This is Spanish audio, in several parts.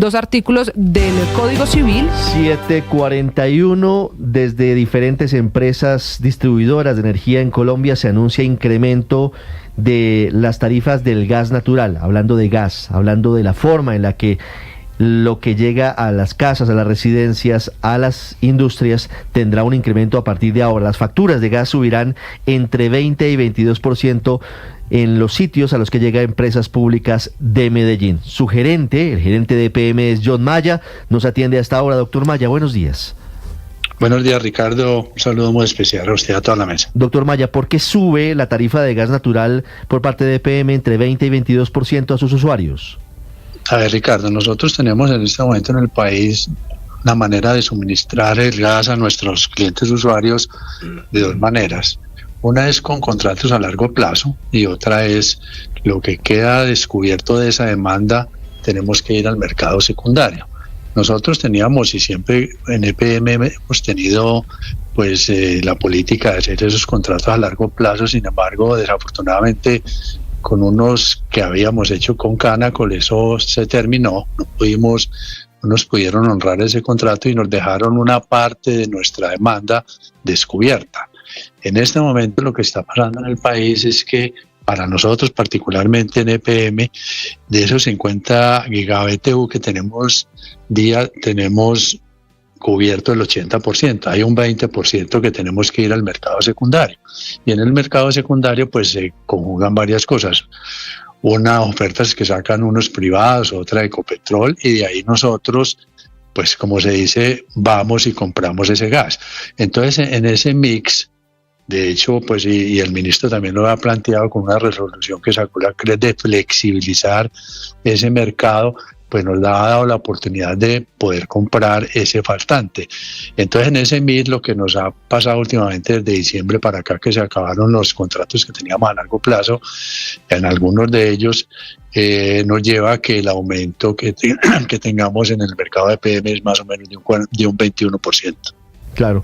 dos artículos del Código Civil. 7:41, desde diferentes empresas distribuidoras de energía en Colombia se anuncia incremento de las tarifas del gas natural, hablando de gas, hablando de la forma en la que lo que llega a las casas, a las residencias, a las industrias, tendrá un incremento a partir de ahora. Las facturas de gas subirán entre 20 y 22% en los sitios a los que llega empresas públicas de Medellín. Su gerente, el gerente de EPM es John Maya, nos atiende hasta ahora. Doctor Maya, buenos días. Buenos días, Ricardo. Un saludo muy especial a usted y a toda la mesa. Doctor Maya, ¿por qué sube la tarifa de gas natural por parte de EPM entre 20 y 22% a sus usuarios? A ver, Ricardo, nosotros tenemos en este momento en el país una manera de suministrar el gas a nuestros clientes usuarios de dos maneras. Una es con contratos a largo plazo y otra es lo que queda descubierto de esa demanda, tenemos que ir al mercado secundario. Nosotros teníamos y siempre en EPM hemos tenido pues la política de hacer esos contratos a largo plazo. Sin embargo, desafortunadamente con unos que habíamos hecho con Canacol, eso se terminó, no nos pudieron honrar ese contrato y nos dejaron una parte de nuestra demanda descubierta. En este momento lo que está pasando en el país es que para nosotros, particularmente en EPM, de esos 50 GBtu que tenemos tenemos cubierto el 80%, hay un 20% que tenemos que ir al mercado secundario. Y en el mercado secundario pues se conjugan varias cosas. Unas ofertas que sacan unos privados, otra de Ecopetrol, y de ahí nosotros, pues como se dice, vamos y compramos ese gas. Entonces en ese mix, de hecho, pues y el ministro también lo ha planteado con una resolución que sacó la CRE de flexibilizar ese mercado, pues nos ha dado la oportunidad de poder comprar ese faltante. Entonces en ese mix lo que nos ha pasado últimamente desde diciembre para acá, que se acabaron los contratos que teníamos a largo plazo, en algunos de ellos nos lleva a que el aumento que tengamos en el mercado de PM es más o menos de un 21%. Claro.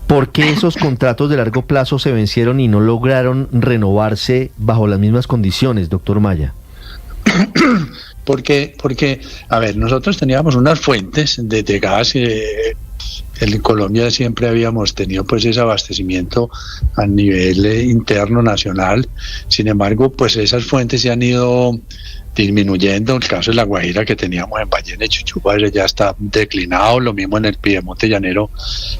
¿Por qué esos contratos de largo plazo se vencieron y no lograron renovarse bajo las mismas condiciones, doctor Maya? Porque, a ver, nosotros teníamos unas fuentes de gas, en Colombia siempre habíamos tenido pues ese abastecimiento a nivel interno, nacional. Sin embargo, pues esas fuentes se han ido disminuyendo. El caso de La Guajira, que teníamos en Ballena y Chuchupa, ya está declinado, lo mismo en el Piedemonte Llanero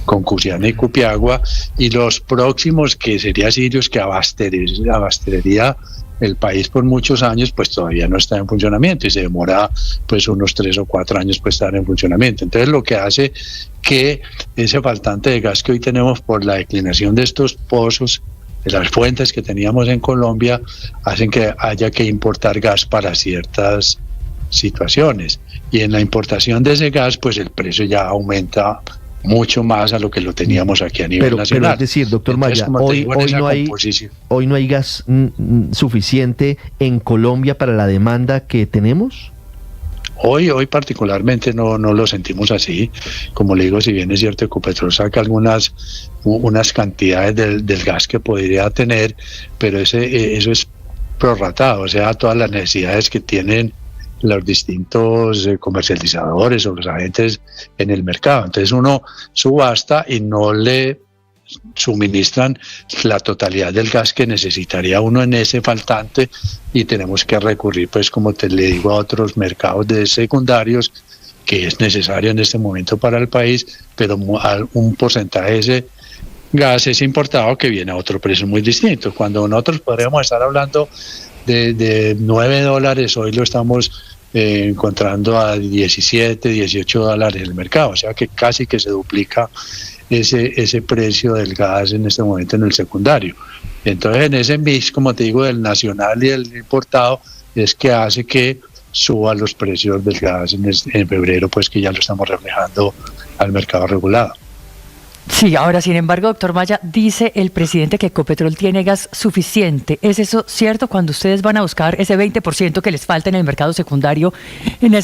con Cusiana y Cupiagua, y los próximos, que sería Sirius, que abastecería el país por muchos años, pues todavía no está en funcionamiento y se demora pues unos 3 o 4 años pues estar en funcionamiento. Entonces lo que hace que ese faltante de gas que hoy tenemos por la declinación de estos pozos, de las fuentes que teníamos en Colombia, hacen que haya que importar gas para ciertas situaciones, y en la importación de ese gas pues el precio ya aumenta mucho más a lo que lo teníamos aquí a nivel nacional. Pero es decir, doctor Maya, hoy no hay gas suficiente en Colombia para la demanda que tenemos. Hoy particularmente no lo sentimos así. Como le digo, si bien es cierto, Ecopetrol saca unas cantidades del gas que podría tener, pero eso es prorratado, o sea, todas las necesidades que tienen los distintos comercializadores o los agentes en el mercado. Entonces uno subasta y no le suministran la totalidad del gas que necesitaría uno en ese faltante, y tenemos que recurrir, pues como le digo, a otros mercados de secundarios, que es necesario en este momento para el país, pero un porcentaje de ese gas es importado que viene a otro precio muy distinto. Cuando nosotros podríamos estar hablando de $9, hoy lo estamos encontrando a 17, 18 dólares en el mercado, o sea que casi que se duplica ese precio del gas en este momento en el secundario. Entonces en ese mix, como te digo, del nacional y del importado, es que hace que suban los precios del gas en febrero, pues que ya lo estamos reflejando al mercado regulado. Sí, ahora, sin embargo, doctor Maya, dice el presidente que Ecopetrol tiene gas suficiente. ¿Es eso cierto cuando ustedes van a buscar ese 20% que les falta en el mercado secundario, en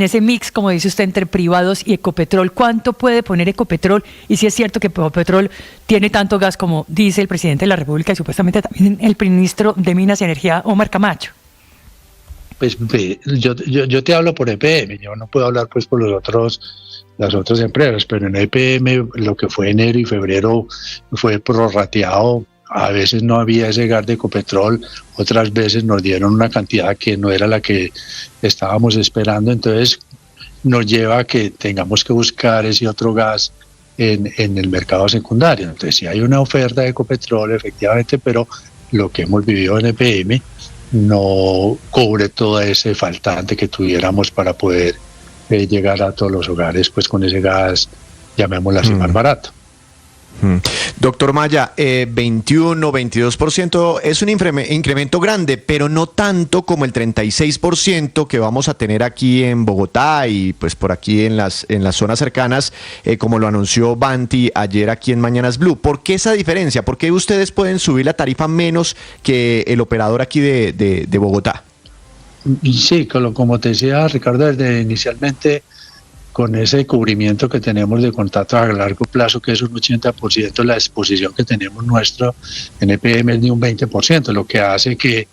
ese mix, como dice usted, entre privados y Ecopetrol? ¿Cuánto puede poner Ecopetrol? Y si es cierto que Ecopetrol tiene tanto gas como dice el presidente de la República y supuestamente también el ministro de Minas y Energía, Omar Camacho. Pues yo te hablo por EPM, yo no puedo hablar pues por las otras empresas, pero en EPM lo que fue enero y febrero fue prorrateado. A veces no había ese gas de Ecopetrol, otras veces nos dieron una cantidad que no era la que estábamos esperando, entonces nos lleva a que tengamos que buscar ese otro gas en el mercado secundario. Entonces sí hay una oferta de Ecopetrol efectivamente, pero lo que hemos vivido en EPM no cubre todo ese faltante que tuviéramos para poder llegar a todos los hogares pues con ese gas, llamémoslo así, más barato. Doctor Maya, 21, 22% es un incremento grande, pero no tanto como el 36% que vamos a tener aquí en Bogotá y pues por aquí en las zonas cercanas, como lo anunció Banti ayer aquí en Mañanas Blue. ¿Por qué esa diferencia? ¿Por qué ustedes pueden subir la tarifa menos que el operador aquí de Bogotá? Sí, como te decía Ricardo, desde inicialmente con ese cubrimiento que tenemos de contratos a largo plazo, que es un 80%, la exposición que tenemos nuestro en EPM es de un 20%, lo que hace que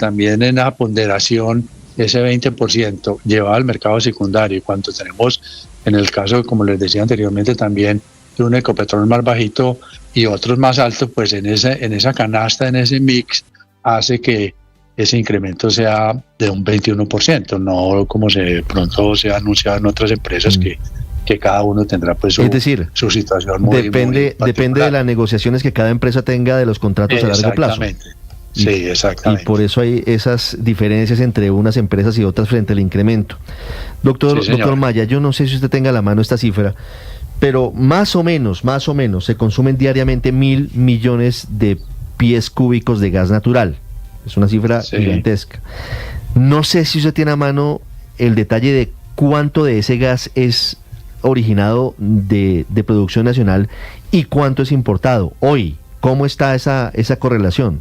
también en la ponderación ese 20% lleva al mercado secundario. Y cuando tenemos, en el caso, como les decía anteriormente, también de un Ecopetrol más bajito y otros más altos, pues en esa canasta, en ese mix, hace que ese incremento sea de un 21%, no como pronto se ha anunciado en otras empresas que cada uno tendrá pues su situación muy depende de las negociaciones que cada empresa tenga de los contratos a largo plazo. Sí, exactamente. Y por eso hay esas diferencias entre unas empresas y otras frente al incremento. Doctor Maya, yo no sé si usted tenga a la mano esta cifra, pero más o menos se consumen diariamente 1.000 millones de pies cúbicos de gas natural. Es una cifra gigantesca. No sé si usted tiene a mano el detalle de cuánto de ese gas es originado de producción nacional y cuánto es importado. Hoy, ¿cómo está esa correlación?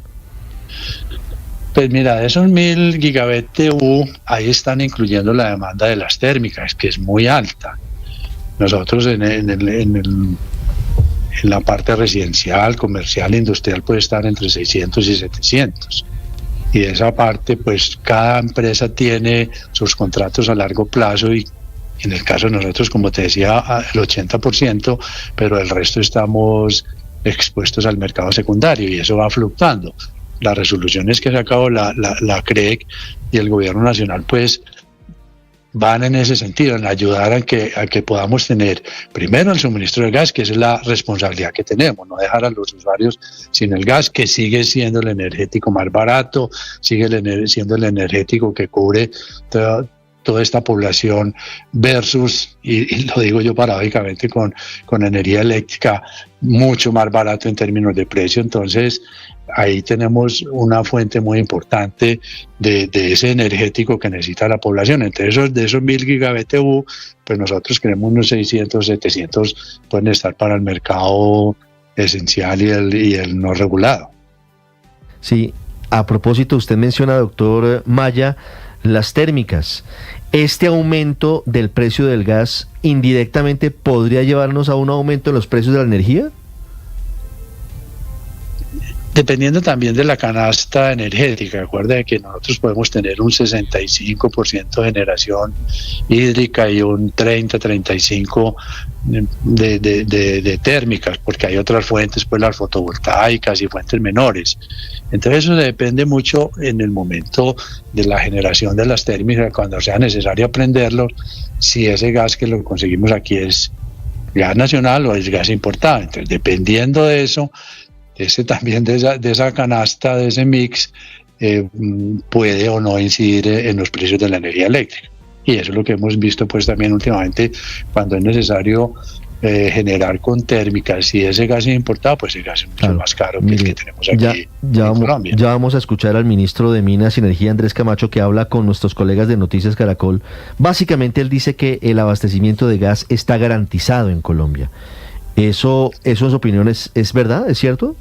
Pues mira, de esos 1.000 GWh, ahí están incluyendo la demanda de las térmicas, que es muy alta. Nosotros en la parte residencial, comercial, industrial puede estar entre 600 y 700. Y de esa parte, pues cada empresa tiene sus contratos a largo plazo y en el caso de nosotros, como te decía, el 80%, pero el resto estamos expuestos al mercado secundario y eso va fluctuando. Las resoluciones que ha sacado la CREC y el gobierno nacional, pues van en ese sentido, en ayudar a que podamos tener primero el suministro de gas, que esa es la responsabilidad que tenemos, no dejar a los usuarios sin el gas, que sigue siendo el energético más barato, sigue siendo el energético que cubre toda esta población versus, y lo digo yo paradójicamente, con energía eléctrica mucho más barato en términos de precio. Entonces ahí tenemos una fuente muy importante de ese energético que necesita la población. Entonces de esos 1.000 GWh, pues nosotros creemos unos 600, 700 pueden estar para el mercado esencial y el no regulado. Sí, a propósito, usted menciona, doctor Maya, las térmicas. ¿Este aumento del precio del gas indirectamente podría llevarnos a un aumento en los precios de la energía? Dependiendo también de la canasta energética. Acuérdense que nosotros podemos tener un 65% de generación hídrica y un 30-35% de térmicas, porque hay otras fuentes, pues las fotovoltaicas y fuentes menores. Entonces eso depende mucho en el momento de la generación de las térmicas, cuando sea necesario aprenderlo, si ese gas que lo conseguimos aquí es gas nacional o es gas importado. Entonces, dependiendo de eso, ese también de esa canasta, de ese mix, puede o no incidir en los precios de la energía eléctrica. Y eso es lo que hemos visto pues también últimamente, cuando es necesario generar con térmicas. Si ese gas es importado, pues el gas es mucho más caro que el que tenemos aquí en Colombia. Ya vamos a escuchar al ministro de Minas y Energía, Andrés Camacho, que habla con nuestros colegas de Noticias Caracol. Básicamente él dice que el abastecimiento de gas está garantizado en Colombia. ¿Eso en su opinión es verdad? ¿Es cierto?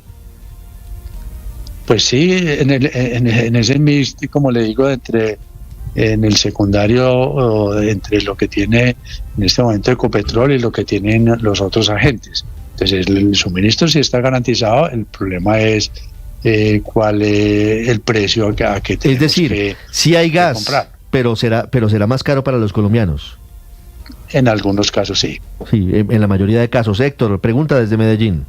Pues sí, en ese mix, como le digo, en el secundario, entre lo que tiene en este momento Ecopetrol y lo que tienen los otros agentes. Entonces el suministro sí está garantizado, el problema es cuál es el precio a que tenemos. Es decir, sí hay gas, comprar. pero será más caro para los colombianos. En algunos casos sí. Sí, en la mayoría de casos. Héctor, pregunta desde Medellín.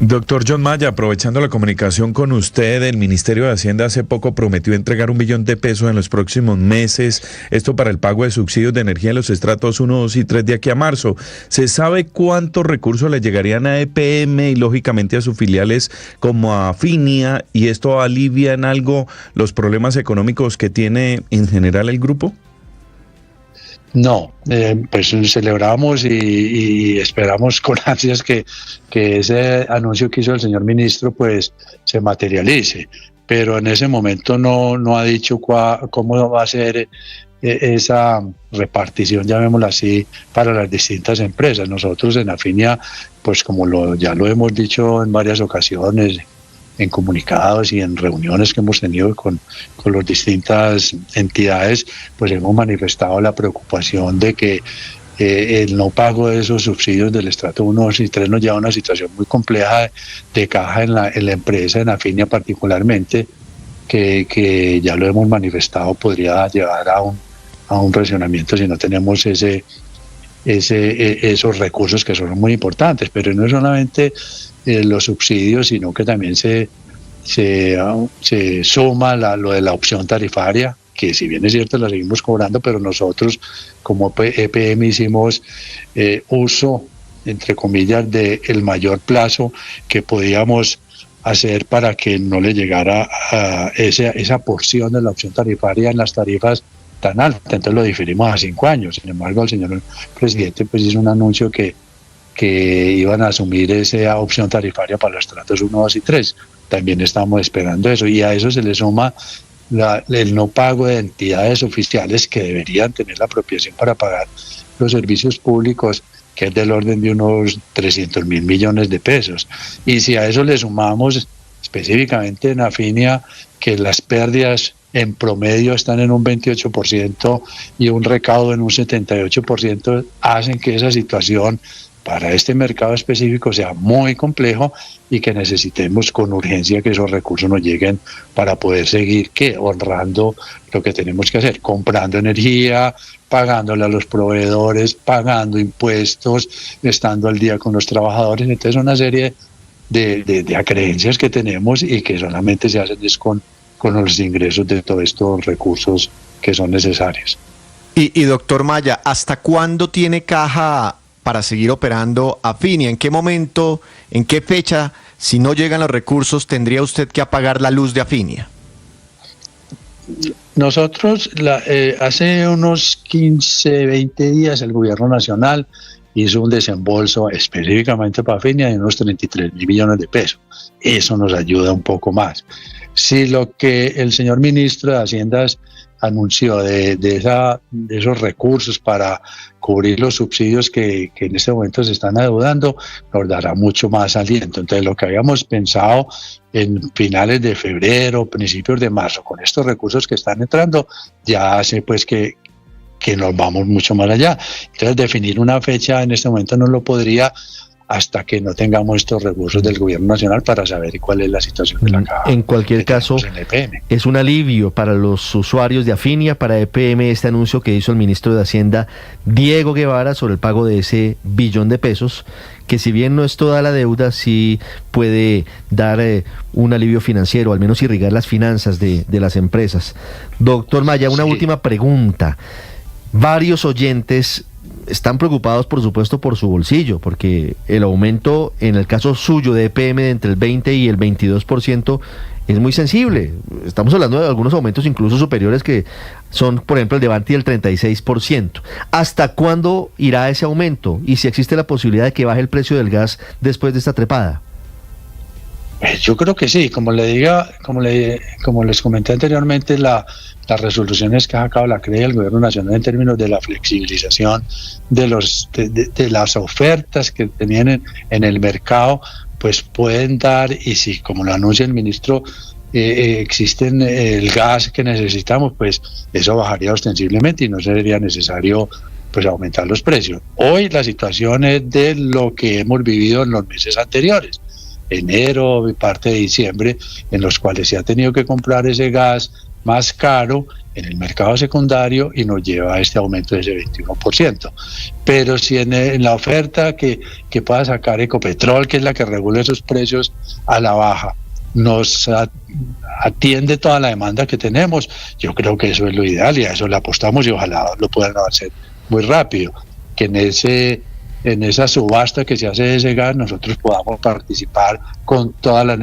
Doctor John Maya, aprovechando la comunicación con usted, el Ministerio de Hacienda hace poco prometió entregar 1 billón de pesos en los próximos meses, esto para el pago de subsidios de energía en los estratos 1, 2 y 3 de aquí a marzo. ¿Se sabe cuántos recursos le llegarían a EPM y lógicamente a sus filiales como a Finia, y esto alivia en algo los problemas económicos que tiene en general el grupo? No, pues celebramos y esperamos con ansias que ese anuncio que hizo el señor ministro pues se materialice, pero en ese momento no ha dicho cómo va a ser esa repartición, llamémosla así, para las distintas empresas. Nosotros en Afinia, pues como ya lo hemos dicho en varias ocasiones, en comunicados y en reuniones que hemos tenido con las distintas entidades, pues hemos manifestado la preocupación de que el no pago de esos subsidios del estrato 1, 2 y 3 nos lleva a una situación muy compleja de caja en la empresa, en Afinia particularmente, que ya lo hemos manifestado, podría llevar a un presionamiento si no tenemos esos recursos que son muy importantes. Pero no es solamente los subsidios, sino que también se suma lo de la opción tarifaria, que si bien es cierto la seguimos cobrando, pero nosotros como EPM hicimos uso, entre comillas, del mayor plazo que podíamos hacer para que no le llegara a esa porción de la opción tarifaria en las tarifas tan altas. Entonces lo diferimos a 5 años. Sin embargo, el señor presidente pues hizo un anuncio que iban a asumir esa opción tarifaria para los estratos 1, 2 y 3. También estamos esperando eso, y a eso se le suma el no pago de entidades oficiales que deberían tener la apropiación para pagar los servicios públicos, que es del orden de unos 300.000 millones de pesos. Y si a eso le sumamos específicamente en Afinia que las pérdidas en promedio están en un 28% y un recaudo en un 78%, hacen que esa situación para este mercado específico sea muy complejo y que necesitemos con urgencia que esos recursos nos lleguen para poder seguir honrando lo que tenemos que hacer, comprando energía, pagándole a los proveedores, pagando impuestos, estando al día con los trabajadores. Entonces una serie de acreencias que tenemos y que solamente se hacen con los ingresos de todos estos recursos que son necesarios. Y doctor Maya, ¿hasta cuándo tiene caja para seguir operando Afinia? ¿En qué momento, en qué fecha, si no llegan los recursos, tendría usted que apagar la luz de Afinia? Nosotros hace unos 15, 20 días el gobierno nacional hizo un desembolso específicamente para Afinia de unos 33.000 millones de pesos. Eso nos ayuda un poco más. Si lo que el señor ministro de Hacienda anunció de esos recursos para cubrir los subsidios que en este momento se están adeudando, nos dará mucho más aliento. Entonces lo que habíamos pensado en finales de febrero, principios de marzo, con estos recursos que están entrando, ya hace pues que nos vamos mucho más allá. Entonces definir una fecha en este momento no lo podría hasta que no tengamos estos recursos del gobierno nacional para saber cuál es la situación de la caja. En cualquier caso, es un alivio para los usuarios de Afinia, para EPM, este anuncio que hizo el ministro de Hacienda, Diego Guevara, sobre el pago de ese 1 billón de pesos, que si bien no es toda la deuda, sí puede dar un alivio financiero, al menos irrigar las finanzas de las empresas. Doctor Maya, una última pregunta. Varios oyentes están preocupados, por supuesto, por su bolsillo, porque el aumento, en el caso suyo de EPM, de entre el 20 y el 22%, es muy sensible. Estamos hablando de algunos aumentos incluso superiores, que son, por ejemplo, el de Banti del 36%. ¿Hasta cuándo irá ese aumento? Y si existe la posibilidad de que baje el precio del gas después de esta trepada. Yo creo que sí, como les comenté anteriormente, las resoluciones que ha sacado la CRE y el Gobierno Nacional en términos de la flexibilización de las ofertas que tenían en el mercado, pues pueden dar, y si como lo anuncia el ministro, existen el gas que necesitamos, pues eso bajaría ostensiblemente y no sería necesario pues aumentar los precios. Hoy la situación es de lo que hemos vivido en los meses anteriores. enero y parte de diciembre, en los cuales se ha tenido que comprar ese gas más caro en el mercado secundario y nos lleva a este aumento de ese 21%. Pero si en la oferta que pueda sacar Ecopetrol, que es la que regula esos precios a la baja, nos atiende toda la demanda que tenemos, yo creo que eso es lo ideal y a eso le apostamos y ojalá lo puedan hacer muy rápido, que en esa subasta que se hace de ese gas nosotros podamos participar con toda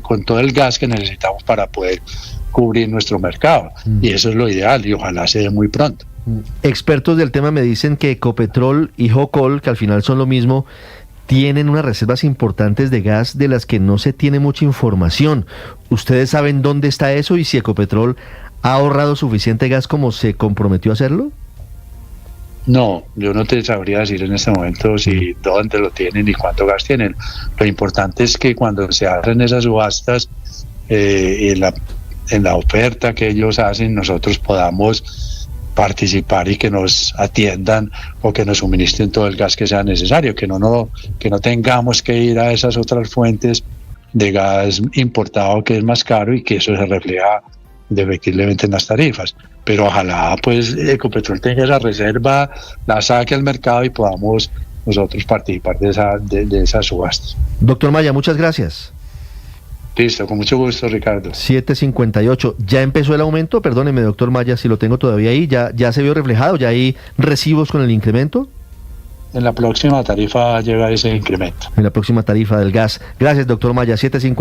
con todo el gas que necesitamos para poder cubrir nuestro mercado, y eso es lo ideal y ojalá se dé muy pronto. Expertos del tema me dicen que Ecopetrol y Jocol, que al final son lo mismo, tienen unas reservas importantes de gas de las que no se tiene mucha información. ¿Ustedes saben dónde está eso y si Ecopetrol ha ahorrado suficiente gas como se comprometió a hacerlo? No, yo no te sabría decir en este momento si dónde lo tienen y cuánto gas tienen. Lo importante es que cuando se hacen esas subastas, en la oferta que ellos hacen, nosotros podamos participar y que nos atiendan o que nos suministren todo el gas que sea necesario, que no tengamos que ir a esas otras fuentes de gas importado que es más caro y que eso se refleja efectivamente en las tarifas. Pero ojalá pues Ecopetrol tenga esa reserva, la saque al mercado y podamos nosotros participar de esas subastas. Doctor Maya, muchas gracias. Listo, con mucho gusto, Ricardo. 7.58. ¿Ya empezó el aumento? Perdóneme, doctor Maya, si lo tengo todavía ahí. ¿Ya se vio reflejado? ¿Ya hay recibos con el incremento? En la próxima tarifa llega ese incremento. En la próxima tarifa del gas. Gracias, doctor Maya. 7.58.